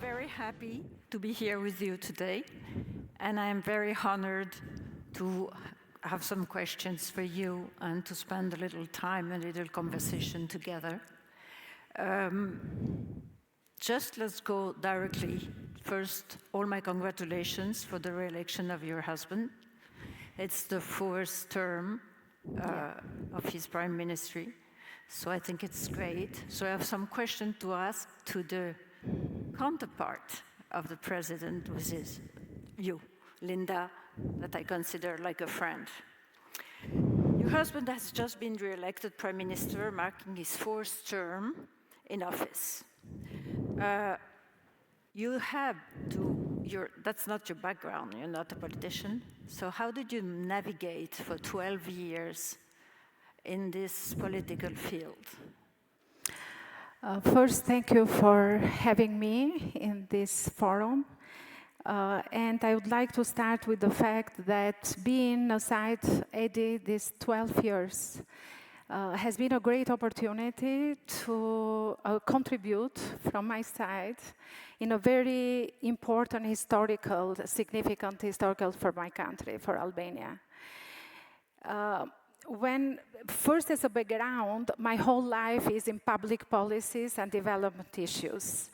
very happy to be here with you today, and I am very honored to have some questions for you and to spend a little time, a little conversation together. Just let's go directly. First, all my congratulations for the re-election of your husband. It's the fourth term of his prime ministry, so I think it's great. So I have some questions to ask to the counterpart of the president, which is you, Linda, that I consider like a friend. Your husband has just been re-elected prime minister, marking his fourth term in office. You have to, that's not your background, you're not a politician. So how did you navigate for 12 years in this political field? First, thank you for having me in this forum. And I would like to start with the fact that being aside Eddie these 12 years has been a great opportunity to contribute from my side in a very important significant historical for my country, for Albania. First, as a background, my whole life is in public policies and development issues.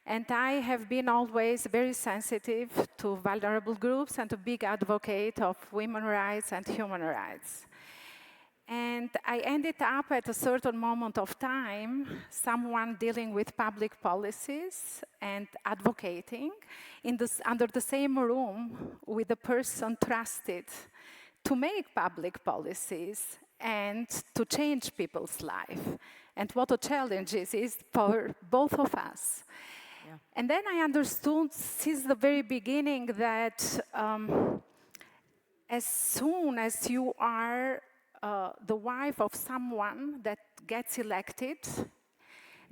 And I have been always very sensitive to vulnerable groups and a big advocate of women's rights and human rights. And I ended up at a certain moment of time, someone dealing with public policies and advocating under the same room with a person trusted to make public policies and to change people's life. And what a challenge it is for both of us. Yeah. And then I understood since the very beginning that as soon as you are the wife of someone that gets elected,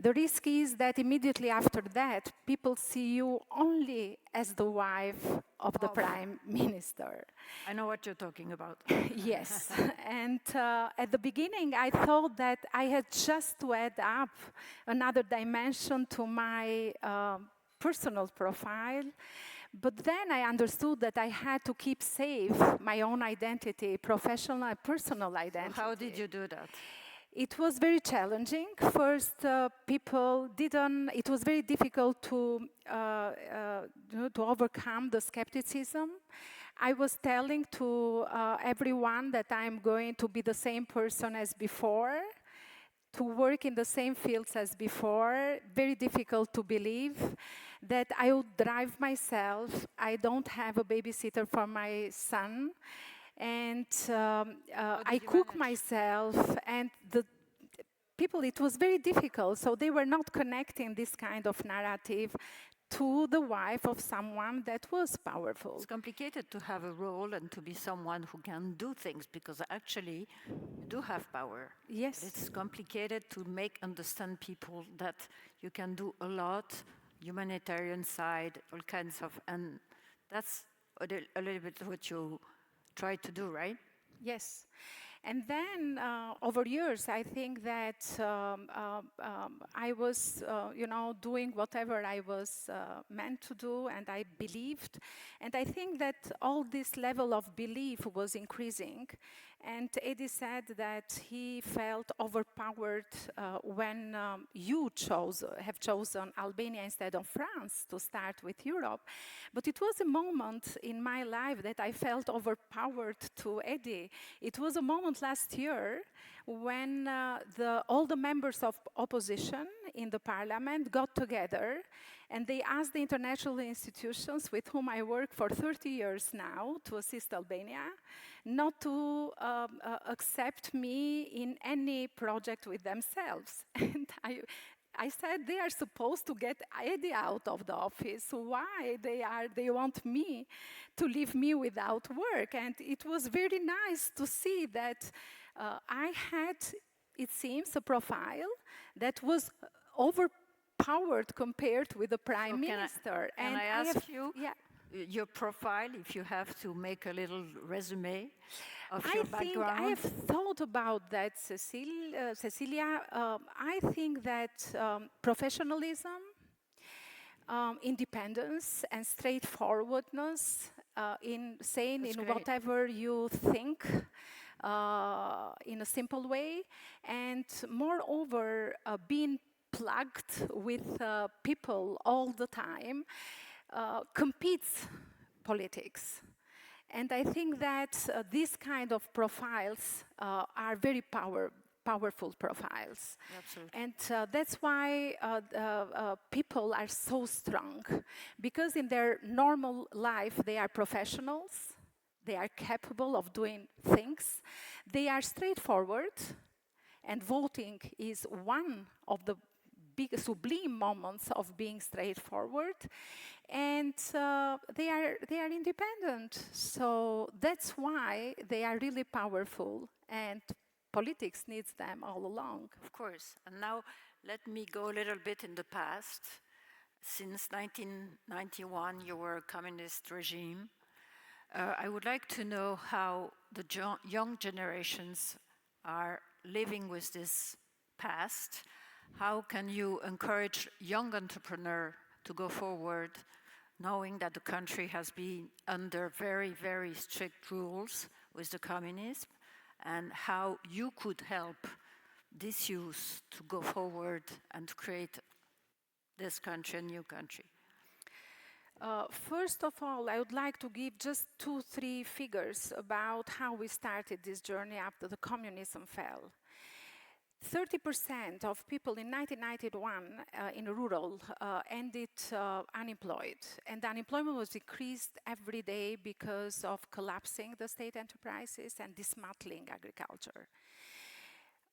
the risk is that immediately after that, people see you only as the wife of the prime minister. I know what you're talking about. Yes. And at the beginning, I thought that I had just to add up another dimension to my personal profile. But then I understood that I had to keep safe my own identity, professional and personal identity. So how did you do that? It was very challenging. First, it was very difficult to overcome the skepticism. I was telling to everyone that I'm going to be the same person as before, to work in the same fields as before, very difficult to believe, that I would drive myself. I don't have a babysitter for my son. And I cook myself, and the people, it was very difficult. So they were not connecting this kind of narrative to the wife of someone that was powerful. It's complicated to have a role and to be someone who can do things, because actually you do have power. Yes. It's complicated to understand people that you can do a lot, humanitarian side, all kinds of, and that's a little bit what you try to do, right? Yes. And then over years, I think that I was, doing whatever I was meant to do, and I believed. And I think that all this level of belief was increasing. And Eddie said that he felt overpowered when you have chosen Albania instead of France to start with Europe. But it was a moment in my life that I felt overpowered to Eddie. It was a moment last year when all the members of opposition in the parliament got together and they asked the international institutions with whom I work for 30 years now to assist Albania not to accept me in any project with themselves. And I said they are supposed to get Eddie out of the office. Why they want me to leave me without work? And it was very nice to see that I had, it seems, a profile that was overpowered compared with the prime minister. Can I ask you? Yeah. Your profile, if you have to make a little resume of your background? I have thought about that, Cecilia. I think that professionalism, independence and straightforwardness in saying That's in great. whatever you think in a simple way, and moreover being plugged with people all the time competes politics. And I think that these kind of profiles are very powerful profiles. Absolutely. And that's why people are so strong, because in their normal life they are professionals, they are capable of doing things, they are straightforward, and voting is one of the big sublime moments of being straightforward, and they are independent. So that's why they are really powerful, and politics needs them all along. Of course. And now let me go a little bit in the past. Since 1991, you were a communist regime. I would like to know how the young generations are living with this past. How can you encourage young entrepreneurs to go forward, knowing that the country has been under very, very strict rules with the communism, and how you could help this youth to go forward and to create this country, a new country? First of all, I would like to give just 2-3 figures about how we started this journey after the communism fell. 30% of people in 1991 in rural ended unemployed, and unemployment was increased every day because of collapsing the state enterprises and dismantling agriculture.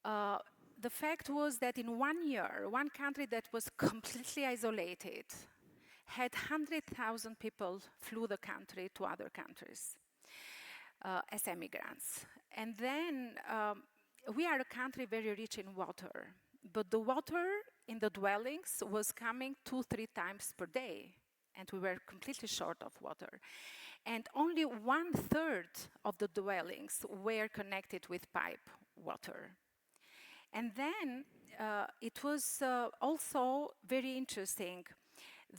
The fact was that in 1 year, one country that was completely isolated had 100,000 people flew the country to other countries as emigrants. And then we are a country very rich in water, but the water in the dwellings was coming 2-3 times per day, and we were completely short of water. And only 1/3 of the dwellings were connected with pipe water. And then it was also very interesting.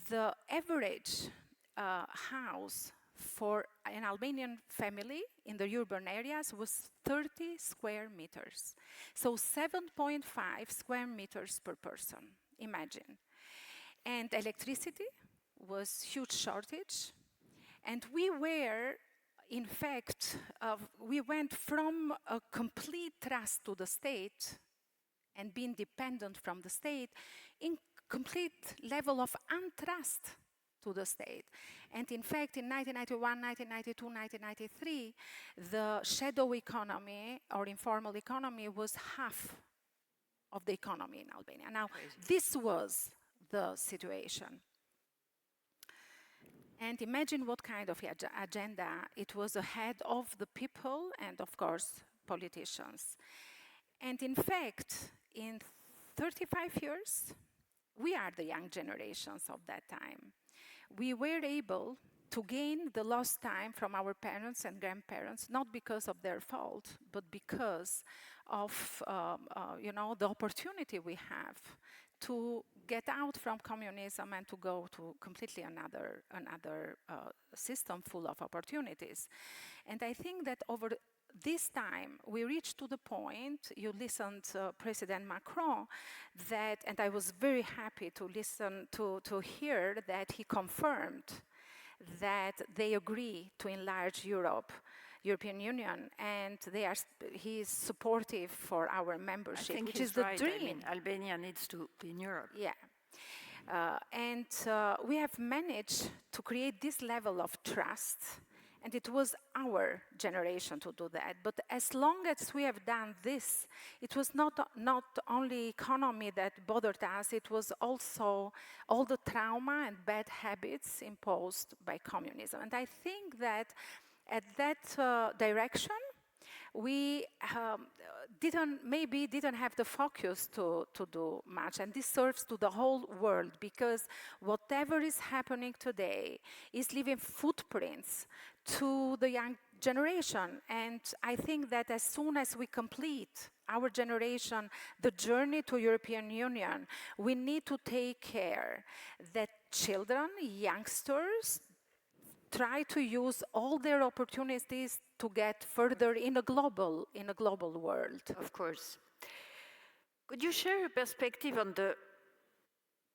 The average house for an Albanian family in the urban areas was 30 square meters. So 7.5 square meters per person, imagine. And electricity was huge shortage. And we were, in fact, we went from a complete trust to the state and being dependent from the state in complete level of untrust to the state. And in fact, in 1991, 1992, 1993, the shadow economy or informal economy was half of the economy in Albania. Now, this was the situation. And imagine what kind of agenda it was ahead of the people and, of course, politicians. And in fact, in 35 years, we are the young generations of that time. We were able to gain the lost time from our parents and grandparents, not because of their fault, but because of the opportunity we have to get out from communism and to go to completely another system full of opportunities. And I think that over this time, we reached to the point, you listened to President Macron, that, and I was very happy to listen to hear that he confirmed that they agree to enlarge European Union, and he is supportive for our membership, which is the dream. I mean, Albania needs to be in Europe. Yeah. And we have managed to create this level of trust. And it was our generation to do that. But as long as we have done this, it was not only economy that bothered us, it was also all the trauma and bad habits imposed by communism. And I think that at that direction, we didn't have the focus to do much, and this serves to the whole world, because whatever is happening today is leaving footprints to the young generation. And I think that as soon as we complete our generation the journey to European Union, we need to take care that children, youngsters, try to use all their opportunities to get further in a global world. Of course. Could you share your perspective on the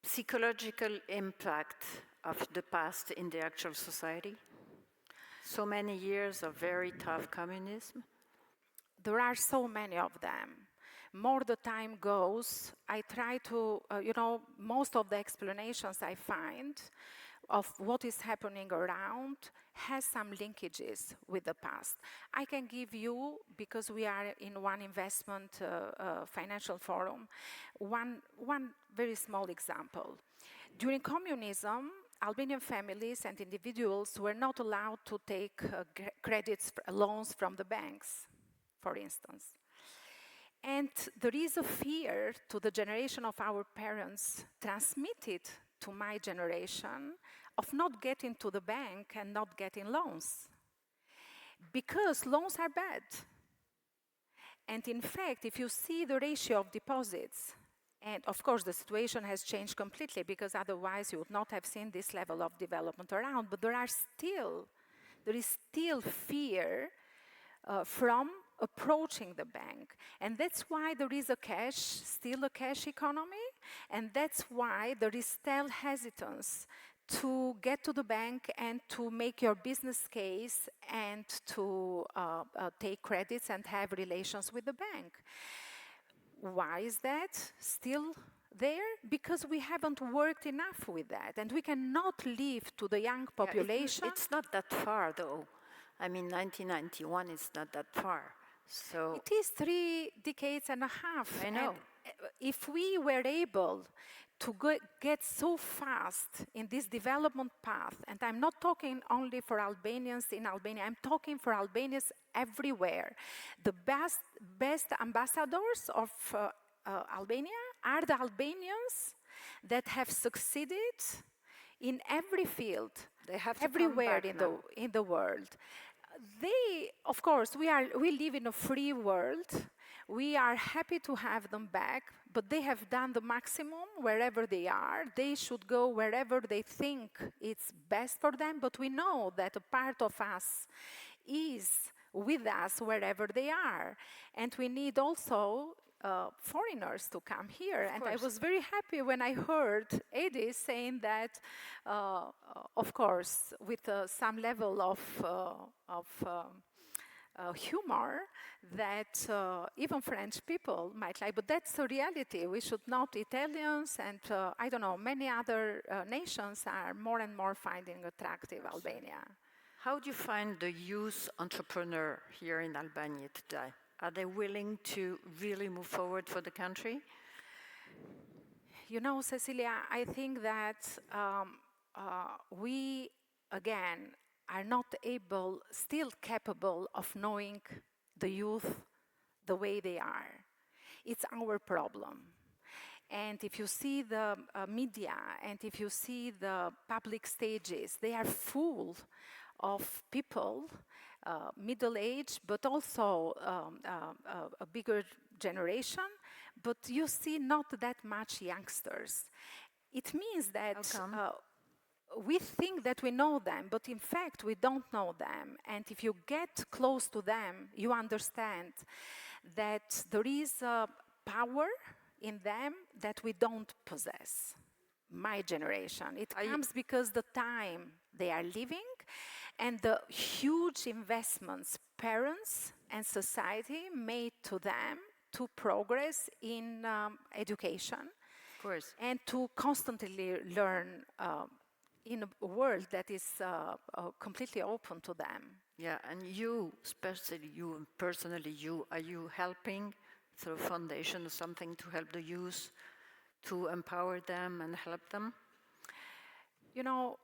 psychological impact of the past in the actual society? So many years of very tough communism. There are so many of them. More the time goes, I try to, most of the explanations I find of what is happening around has some linkages with the past. I can give you, because we are in one investment financial forum, one very small example. During communism, Albanian families and individuals were not allowed to take loans from the banks, for instance. And there is a fear to the generation of our parents transmitted to my generation of not getting to the bank and not getting loans, because loans are bad. And in fact, if you see the ratio of deposits, and of course the situation has changed completely, because otherwise you would not have seen this level of development around, but there is still fear from approaching the bank. And that's why there is still a cash economy, and that's why there is still hesitance to get to the bank and to make your business case and to take credits and have relations with the bank. Why is that still there? Because we haven't worked enough with that, and we cannot leave to the young population. It's not that far, though. I mean, 1991 is not that far. So it is 3 decades and a half. I know. And if we were able to get so fast in this development path, and I'm not talking only for Albanians in Albania, I'm talking for Albanians everywhere. The best ambassadors of Albania are the Albanians that have succeeded in every field, they have to everywhere in the world. Of course, we live in a free world. We are happy to have them back, but they have done the maximum wherever they are. They should go wherever they think it's best for them, but we know that a part of us is with us wherever they are. And we need also foreigners to come here. And I was very happy when I heard Edis saying that, of course, with some level of humor, that even French people might like, but that's a reality. We should not, Italians and I don't know, many other nations are more and more finding attractive Albania. How do you find the youth entrepreneur here in Albania today? Are they willing to really move forward for the country? You know, Cecilia, I think that we, again, are not still capable of knowing the youth the way they are. It's our problem. And if you see the media and if you see the public stages, they are full of people, middle-aged, but also a bigger generation, but you see not that much youngsters. It means that we think that we know them, but in fact we don't know them. And if you get close to them, you understand that there is a power in them that we don't possess. My generation. It comes because the time they are living and the huge investments parents and society made to them to progress in education. Of course. And to constantly learn in a world that is completely open to them. Yeah, and you, especially you, personally, are you helping through a foundation or something to help the youth, to empower them and help them? You know,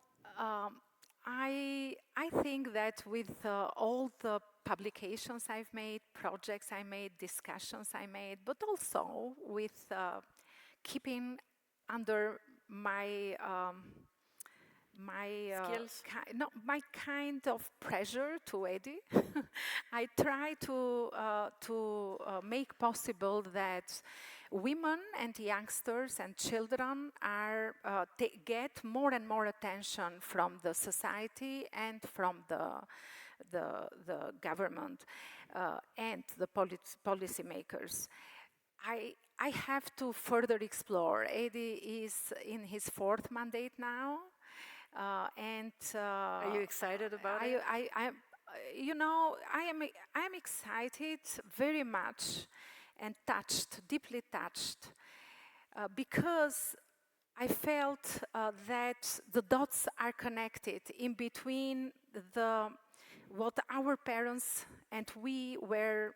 I think that with all the publications I've made, projects I made, discussions I made, but also with keeping under my Skills? my kind of pressure to Eddie. I try to make possible that women and youngsters and children are get more and more attention from the society and from the government and the policymakers. I have to further explore. Eddie is in his 4th mandate now. Are you excited about it? I am excited very much and touched, deeply touched, because I felt that the dots are connected in between what our parents and we were,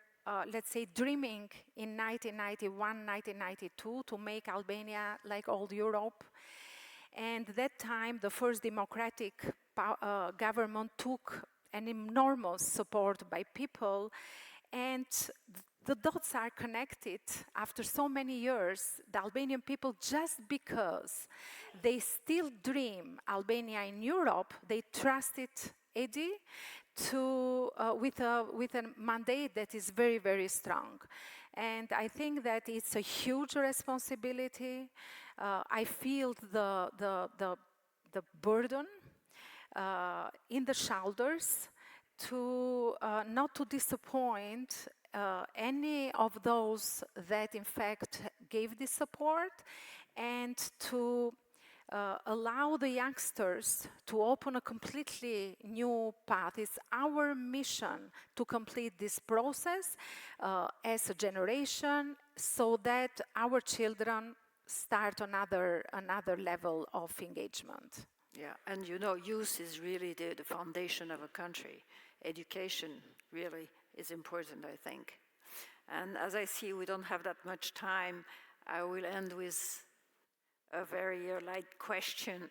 let's say, dreaming in 1991, 1992 to make Albania like old Europe. And that time, the first democratic government took an enormous support by people, and the dots are connected after so many years. The Albanian people, just because they still dream Albania in Europe, they trusted Eddie with a mandate that is very, very strong. And I think that it's a huge responsibility. I feel the burden in the shoulders to not to disappoint any of those that in fact gave this support, and to allow the youngsters to open a completely new path. It's our mission to complete this process as a generation, so that our children start another level of engagement. Yeah, and youth is really the foundation of a country. Education really is important, I think. And as I see we don't have that much time, I will end with a very light question.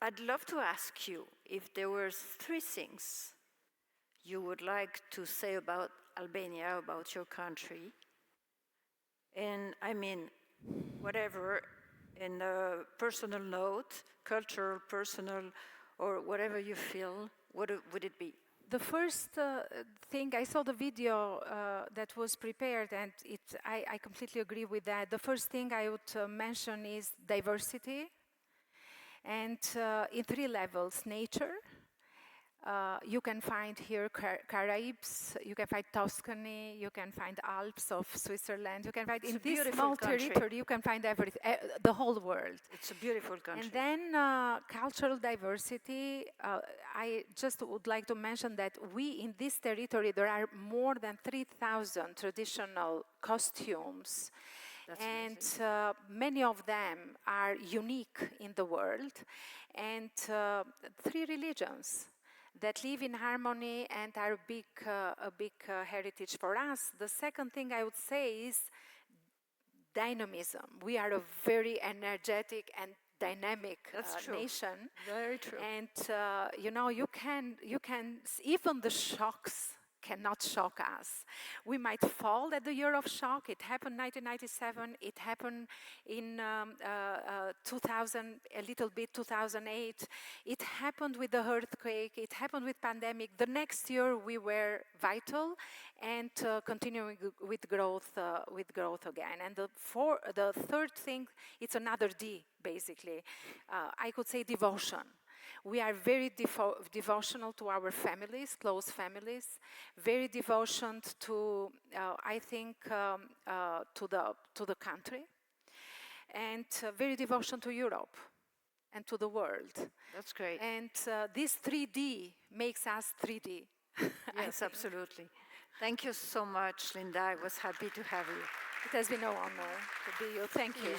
I'd love to ask you if there were 3 things you would like to say about Albania, about your country, and I mean, whatever, in a personal note, cultural, personal, or whatever you feel, what would it be? The first thing, I saw the video that was prepared, and I completely agree with that. The first thing I would mention is diversity, and in 3 levels: nature. You can find here Caribs, you can find Tuscany, you can find Alps of Switzerland, you can find in this small territory, you can find everything, the whole world. It's a beautiful country. And then cultural diversity, I just would like to mention that in this territory, there are more than 3,000 traditional costumes. That's and amazing. Many of them are unique in the world. And 3 religions that live in harmony and are a big heritage for us. The second thing I would say is dynamism. We are a very energetic and dynamic nation. Very true. And you can even the shocks cannot shock us. We might fall at the year of shock. It happened in 1997. It happened in 2000, a little bit 2008. It happened with the earthquake. It happened with pandemic. The next year we were vital and continuing with growth again. And the third thing, it's another D basically. I could say devotion. We are very devotional to our families, close families, very devotional to, I think, to the country, and very devotional to Europe and to the world. That's great. And this 3D makes us 3D. Yes, absolutely. Thank you so much, Linda. I was happy to have you. It has been an honor to be you. Thank you.